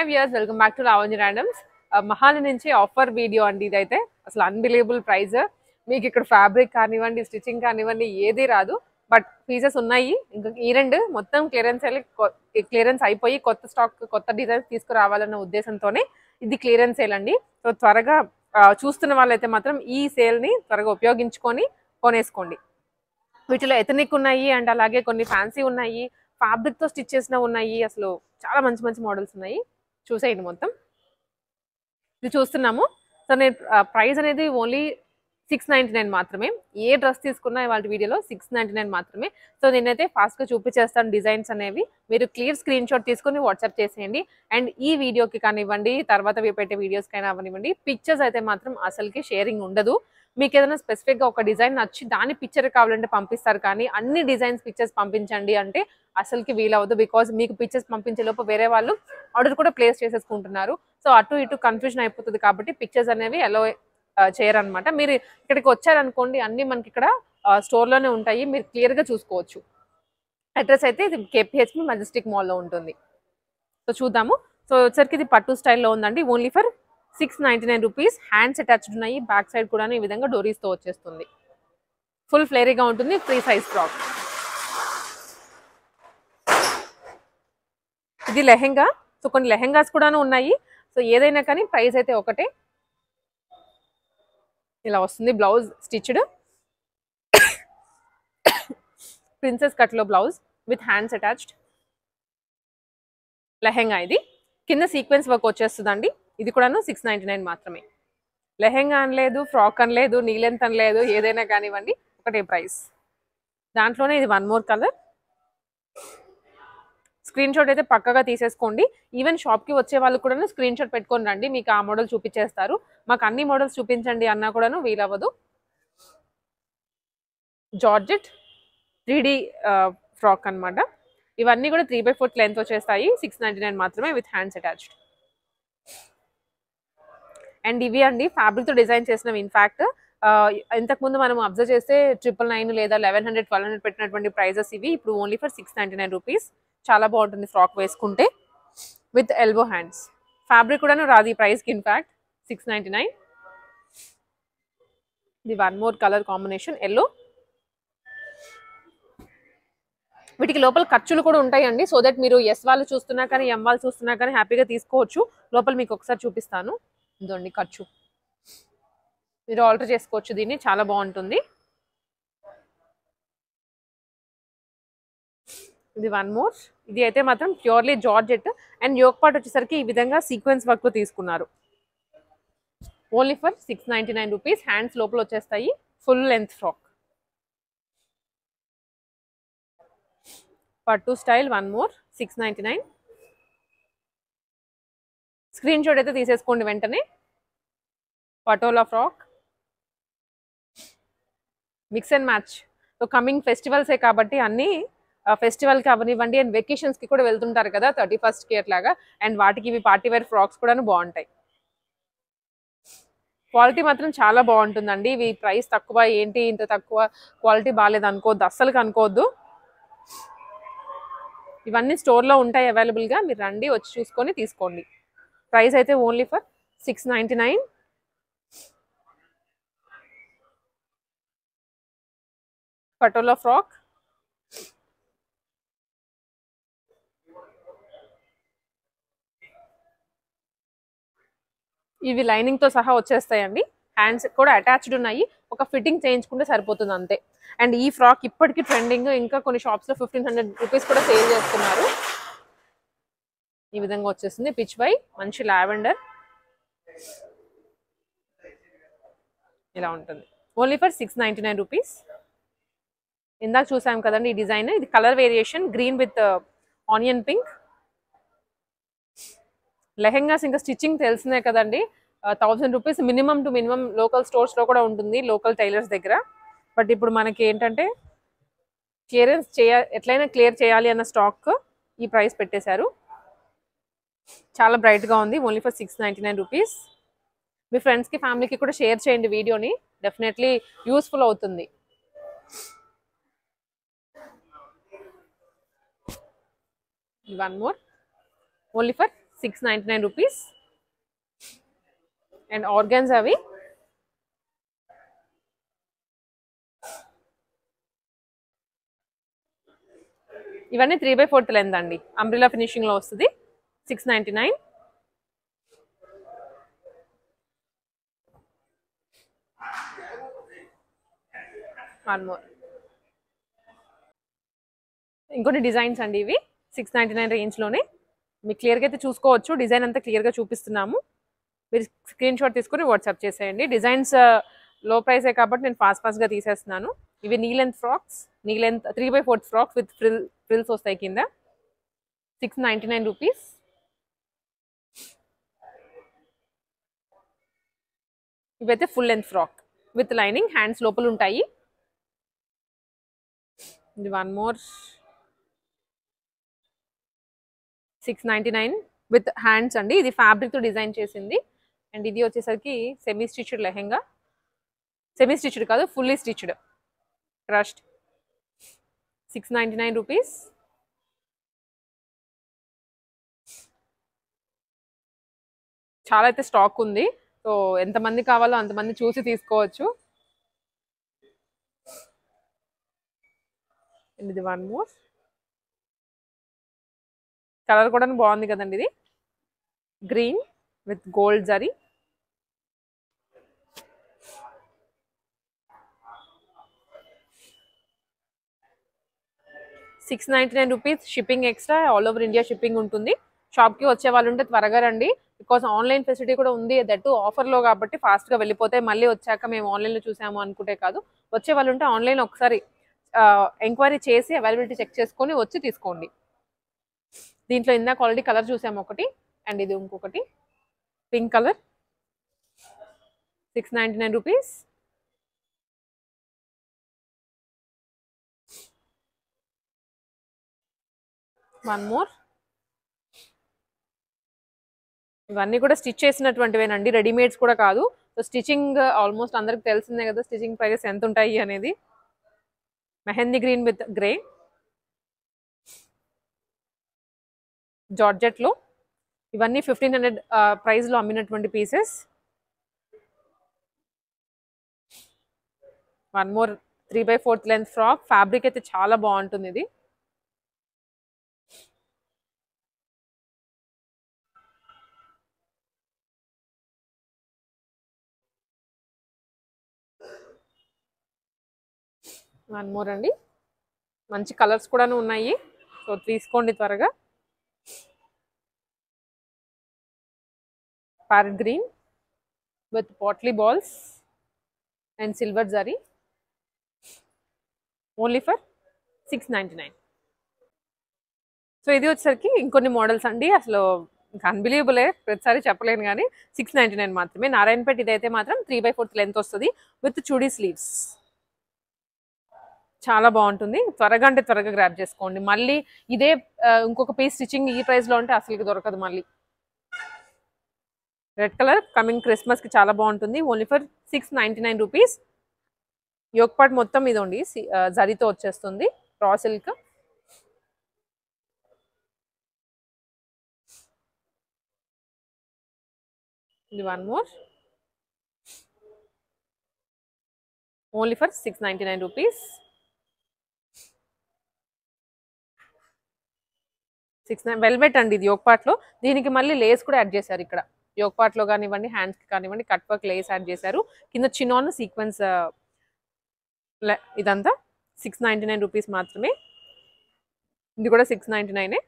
Hi viewers, welcome back to Lavanya randoms. మహాలి నుంచి offer video అండి ఇదైతే. అసలు అన్బిలీవబుల్ ప్రైస్. మీకు ఇక్కడ ఫ్యాబ్రిక్ కానివ్వండి, స్టిచ్చింగ్ కానివ్వండి ఏది రాదు. బట్ పీసెస్ ఉన్నాయి. ఇంకా ఈ రెండు మొత్తం క్లియరెన్స్ అయిపోయి కొత్త స్టాక్, కొత్త డిజైన్స్ తీసుకురావాలన్న ఉద్దేశంతోనే ఇది క్లియరెన్స్ సేల్ అండి. సో త్వరగా చూస్తున్న వాళ్ళైతే మాత్రం ఈ సేల్ని త్వరగా ఉపయోగించుకొని కొనేసుకోండి. వీటిలో ఎథనిక్ ఉన్నాయి అండ్ అలాగే కొన్ని ఫ్యాన్సీ ఉన్నాయి, ఫ్యాబ్రిక్ తో స్టిచ్ చేసిన ఉన్నాయి. అసలు చాలా మంచి మంచి మోడల్స్ ఉన్నాయి. చూసేయండి మొత్తం. ఇది చూస్తున్నాము. సో నేను ప్రైస్ అనేది ఓన్లీ 699 మాత్రమే. ఏ డ్రెస్ తీసుకున్నా వాళ్ళ వీడియోలో 699 మాత్రమే. సో నేనైతే ఫాస్ట్గా చూపించేస్తాను డిజైన్స్ అనేవి. మీరు క్లియర్ స్క్రీన్ షాట్ తీసుకొని వాట్సాప్ చేసేయండి. అండ్ ఈ వీడియోకి కానివ్వండి, తర్వాత పెట్టే వీడియోస్కైనా అవనివ్వండి, పిక్చర్స్ అయితే మాత్రం అసలుకి షేరింగ్ ఉండదు. మీకు ఏదైనా స్పెసిఫిక్గా ఒక డిజైన్ నచ్చి దాని పిక్చర్ కావాలంటే పంపిస్తారు, కానీ అన్ని డిజైన్స్ పిక్చర్స్ పంపించండి అంటే అసలుకి వీలవద్దు. బికాజ్ మీకు పిక్చర్స్ పంపించే లోపు వేరే వాళ్ళు ఆర్డర్ కూడా ప్లేస్ చేసేసుకుంటున్నారు. సో అటు ఇటు కన్ఫ్యూజన్ అయిపోతుంది. కాబట్టి పిక్చర్స్ అనేవి అలో చేయరనమాట. మీరు ఇక్కడికి వచ్చారనుకోండి, అన్ని మనకి ఇక్కడ స్టోర్లోనే ఉంటాయి, మీరు క్లియర్గా చూసుకోవచ్చు. అడ్రస్ అయితే ఇది కేపీహెచ్పి మెజెస్టిక్ మాల్లో ఉంటుంది. సో చూద్దాము. సో వచ్చరికి ఇది పట్టు స్టైల్లో ఉందండి. Only for 699 rupees. Hands attached ఉన్నాయి. బ్యాక్ సైడ్ కూడా ఈ విధంగా డోరీస్తో వచ్చేస్తుంది. ఫుల్ ఫ్లేరీగా ఉంటుంది. Free size frock. ఇది లెహెంగా. సో కొన్ని లెహెంగాస్ కూడా ఉన్నాయి. సో ఏదైనా కానీ ప్రైస్ అయితే ఒకటే. ఇలా వస్తుంది. బ్లౌజ్ స్టిచ్డ్ ప్రిన్సెస్ కట్లో blouse with hands attached. Lehenga ఇది కింద సీక్వెన్స్ వర్క్ వచ్చేస్తుందండి. ఇది కూడాను 699 మాత్రమే. లెహెంగా అనలేదు, ఫ్రాక్ అనలేదు, నీ లెంత్ అనలేదు, ఏదైనా కానివ్వండి ఒకటే ప్రైస్. దాంట్లోనే ఇది one more colour. Screen shot అయితే పక్కగా తీసేసుకోండి. ఈవెన్ షాప్కి వచ్చే వాళ్ళు కూడా స్క్రీన్ షాట్ పెట్టుకొని రండి, మీకు ఆ మోడల్ చూపించేస్తారు. మాకు అన్ని మోడల్స్ చూపించండి అన్నా కూడాను వీలవ్వదు. జార్జెట్ 3D ఫ్రాక్ అనమాట. ఇవన్నీ కూడా 3/4 లెంత్ వచ్చేస్తాయి. 699 మాత్రమే విత్ హ్యాండ్స్ అటాచ్డ్. అండ్ ఇవి అండి ఫ్యాబ్రిక్తో డిజైన్ చేసినవి. ఇన్ఫ్యాక్ట్ ఇంతకుముందు మనం అబ్జర్వ్ చేస్తే 999 లేదా 1100, 1200 పెట్టినటువంటి ప్రైజెస్ ఇవి. ఇప్పుడు ఓన్లీ ఫర్ 699 రూపీస్. చాలా బాగుంటుంది ఫ్రాక్ వేసుకుంటే విత్ ఎల్బో హ్యాండ్స్. ఫ్యాబ్రిక్ కూడా రాదు ఈ ప్రైస్కి. ఇన్ఫ్యాక్ట్ 699. ఇది one more colour combination yellow. వీటికి లోపల ఖర్చులు కూడా ఉంటాయండి. సో దట్ మీరు ఎస్ వాళ్ళు చూస్తున్నా కానీ ఎం వాళ్ళు చూస్తున్నా కానీ హ్యాపీగా తీసుకోవచ్చు. లోపల మీకు ఒకసారి చూపిస్తాను. ఇదండి ఖర్చు. మీరు ఆల్టర్ చేసుకోవచ్చు దీన్ని. చాలా బాగుంటుంది. ఇది వన్ మోర్. ఇది అయితే మాత్రం purely georgette and yoke part వచ్చేసరికి ఈ విధంగా సీక్వెన్స్ వర్క్ తీసుకున్నారు. Only for 699 rupees. హ్యాండ్స్ లోపల వచ్చేస్తాయి. Full length frock. పట్టు style one more 699. Screen shot అయితే తీసేసుకోండి వెంటనే. Patola frock mix and match. So coming ఫెస్టివల్సే కాబట్టి అన్నీ ఫెస్టివల్కి అవనివ్వండి అండ్ వెకేషన్స్కి కూడా వెళ్తుంటారు కదా 31st అట్లాగా. అండ్ వాటికి ఇవి పార్టీ వేర్ ఫ్రాక్స్ కూడా బాగుంటాయి. క్వాలిటీ మాత్రం చాలా బాగుంటుందండి. ఇవి ప్రైస్ తక్కువ, ఏంటి ఇంత తక్కువ క్వాలిటీ బాగాలేదు అనుకోవద్దు, అస్సలు అనుకోవద్దు. ఇవన్నీ స్టోర్లో ఉంటాయి అవైలబుల్గా. మీరు రండి, వచ్చి చూసుకొని తీసుకోండి. ప్రైస్ అయితే ఓన్లీ ఫర్ 699. పటోలా ఫ్రాక్. ఇవి లైనింగ్తో సహా వచ్చేస్తాయండి. హ్యాండ్స్ కూడా అటాచ్డ్ ఉన్నాయి. ఒక ఫిట్టింగ్ చేయించుకుంటే సరిపోతుంది అంతే. అండ్ ఈ ఫ్రాక్ ఇప్పటికీ ట్రెండింగ్. ఇంకా కొన్ని షాప్స్లో 1500 రూపీస్ కూడా సేల్ చేస్తున్నారు. ఈ విధంగా వచ్చేస్తుంది. పిచ్ వై మంచి లావెండర్ ఇలా ఉంటుంది. Only for 699 rupees. ఇందాక చూసాం కదండి ఈ డిజైన్. ఇది colour variation green with onion pink. Lehengas ఇంకా స్టిచ్చింగ్ తెలిసినే కదండి. 1000 rupees minimum to minimum local స్టోర్స్లో కూడా ఉంటుంది, లోకల్ టైలర్స్ దగ్గర. బట్ ఇప్పుడు మనకి ఏంటంటే ఎట్లయినా క్లియర్ చేయాలి అన్న స్టాక్ ఈ ప్రైస్ పెట్టేశారు. చాలా బ్రైట్గా ఉంది. Only for 699 rupees. మీ ఫ్రెండ్స్కి ఫ్యామిలీకి కూడా షేర్ చేయండి వీడియోని. డెఫినెట్లీ యూస్ఫుల్ అవుతుంది. One more only for 699 rupees. And organs అవి ఇవన్నీ 3/4 లెంత్ అండి. అంబ్రిల్లా ఫినిషింగ్ లో వస్తుంది. 699. One more. ఇంకొన్ని డిజైన్స్ అండి ఇవి 699 రేంజ్ లోనే. మీకు క్లియర్గా అయితే చూసుకోవచ్చు. డిజైన్ అంతా క్లియర్గా చూపిస్తున్నాము. మీరు స్క్రీన్ షాట్ తీసుకుని వాట్సాప్ చేసేయండి. డిజైన్స్ లో ప్రైసే కాబట్టి నేను ఫాస్ట్గా తీసేస్తున్నాను. ఇవి knee length frocks, knee length 3/4 frocks with frills వస్తాయి కింద. 699 రూపీస్. ఇవైతే full length frock with lining, hands లోపల ఉంటాయి. ఇది వన్ మోర్ 699 విత్ హ్యాండ్స్ అండి. ఇది ఫ్యాబ్రిక్ తో డిజైన్ చేసింది. అండ్ ఇది వచ్చేసరికి semi stitched lehenga. Semi stitched కాదు, ఫుల్లీ స్టిచ్డ్ క్రష్డ్. 699 రూపీస్. చాలా అయితే స్టాక్ ఉంది. సో ఎంతమంది కావాలో అంతమంది చూసి తీసుకోవచ్చు. ఇది వన్ మోర్. కలర్ కూడా బాగుంది కదండి. ఇది green with gold zari. ₹699 shipping extra. All over India shipping ఉంటుంది. షాప్కి వచ్చే వాళ్ళు ఉంటే త్వరగా రండి. బికాస్ ఆన్లైన్ ఫెసిలిటీ కూడా ఉంది. దట్ ఆఫర్లో కాబట్టి ఫాస్ట్గా వెళ్ళిపోతే మళ్ళీ వచ్చాక మేము ఆన్లైన్లో చూసాము అనుకుంటే కాదు. వచ్చే వాళ్ళు ఉంటే ఆన్లైన్ ఒకసారి ఎంక్వైరీ చేసి అవైలబిలిటీ చెక్ చేసుకొని వచ్చి తీసుకోండి. దీంట్లో ఇందాక ఆల్రెడీ కలర్ చూసాము ఒకటి. అండ్ ఇది ఇంకొకటి pink colour. 699 rupees. One more. ఇవన్నీ కూడా స్టిచ్ చేసినటువంటివేనండి, రెడీమేడ్స్ కూడా కాదు. సో స్టిచ్చింగ్ ఆల్మోస్ట్ అందరికి తెలిసిందే కదా, స్టిచ్చింగ్ ప్రైజెస్ ఎంత ఉంటాయి అనేది. మెహందీ గ్రీన్ విత్ గ్రే జార్జెట్లో. ఇవన్నీ 1500 ప్రైస్లో అమ్మినటువంటి pieces. One more 3/4 length frock. Fabric అయితే చాలా బాగుంటుంది. ఇది వన్ మోర్ అండి. మంచి కలర్స్ కూడా ఉన్నాయి. సో తీసుకోండి త్వరగా. Parrot green with potli balls and silver zari. Only for 699. So ఇది వచ్చేసరికి ఇంకొన్ని మోడల్స్ అండి. అసలు ఇంకా అన్బిలీవబులే, ప్రతిసారి చెప్పలేను కానీ 699 మాత్రమే. నారాయణపేట ఇదైతే మాత్రం 3/4 లెంత్ వస్తుంది విత్ చుడీ స్లీవ్స్. చాలా బాగుంటుంది. త్వరగా అంటే త్వరగా గ్రాప్ చేసుకోండి. మళ్ళీ ఇదే ఇంకొక పీస్ స్టిచ్చింగ్ ఈ ప్రైస్లో ఉంటే అసలుకి దొరకదు మళ్ళీ. రెడ్ కలర్ కమింగ్ క్రిస్మస్కి చాలా బాగుంటుంది. Only for 699 rupees. Yoke part మొత్తం ఇదండి జరీతో వచ్చేస్తుంది. Raw silk. ఇది one more. Only for 699 rupees. 699 velvet అండి ఇది యోక్ పార్ట్లో. దీనికి మళ్ళీ లేస్ కూడా యాడ్ చేశారు ఇక్కడ. యోక్ పార్ట్లో కానివ్వండి, హ్యాండ్స్కి కానివ్వండి, కట్ వర్క్ లేస్ యాడ్ చేశారు. కింద చినాన్ సీక్వెన్స్. ఇదంతా 699 రూపీస్ మాత్రమే. ఇది కూడా 699.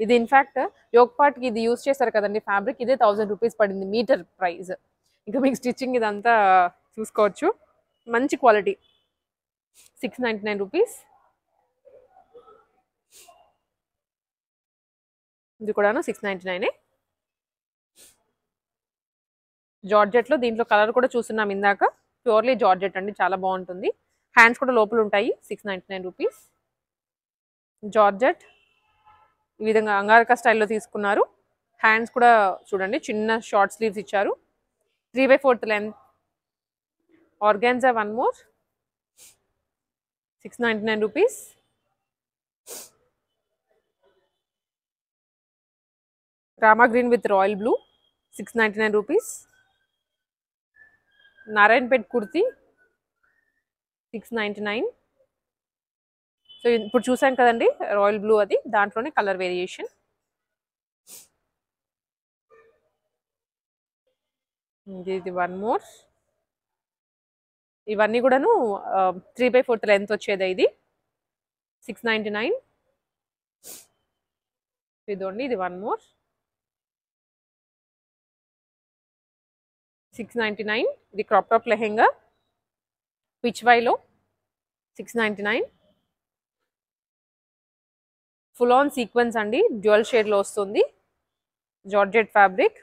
ఇది ఇన్ఫ్యాక్ట్ యోక్ పార్ట్కి ఇది యూస్ చేస్తారు కదండి ఫ్యాబ్రిక్. ఇదే 1000 రూపీస్ పడింది మీటర్ ప్రైస్. ఇంకా మీకు స్టిచ్చింగ్ ఇదంతా చూసుకోవచ్చు. మంచి క్వాలిటీ. 699 రూపీస్. ఇది కూడాను 699. జార్జెట్లో దీంట్లో కలర్ కూడా చూస్తున్నాం ఇందాక. ప్యూర్లీ జార్జెట్ అండి, చాలా బాగుంటుంది. హ్యాండ్స్ కూడా లోపల ఉంటాయి. 699 రూపీస్. జార్జెట్ ఈ విధంగా అంగారక స్టైల్లో తీసుకున్నారు. హ్యాండ్స్ కూడా చూడండి చిన్న షార్ట్ స్లీవ్స్ ఇచ్చారు. 3/4 length. Organza one more 699 rupees. Rama green with royal blue 699 rupees. Narayanpet kurti 699. So ఇప్పుడు చూసాం కదండి రాయల్ బ్లూ, అది దాంట్లోనే కలర్ వేరియేషన్. ఇది వన్ మోర్. ఇవన్నీ కూడాను 3/4 లెంత్ వచ్చేది. ఇది 699. ఇదండి, ఇది వన్ మోర్ 699. ఇది క్రాప్ టాప్ లెహెంగా పిచ్ వైలో 699. ఫుల్ ఆన్ సీక్వెన్స్ అండి, డ్యూయల్ షేడ్లో వస్తుంది. జార్జెట్ ఫ్యాబ్రిక్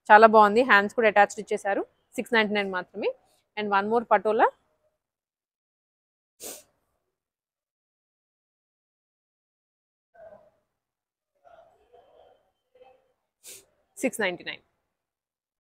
చాలా బాగుంది. హ్యాండ్స్ కూడా అటాచ్డ్ ఇచ్చేసారు. 699 మాత్రమే. And one more patola 699.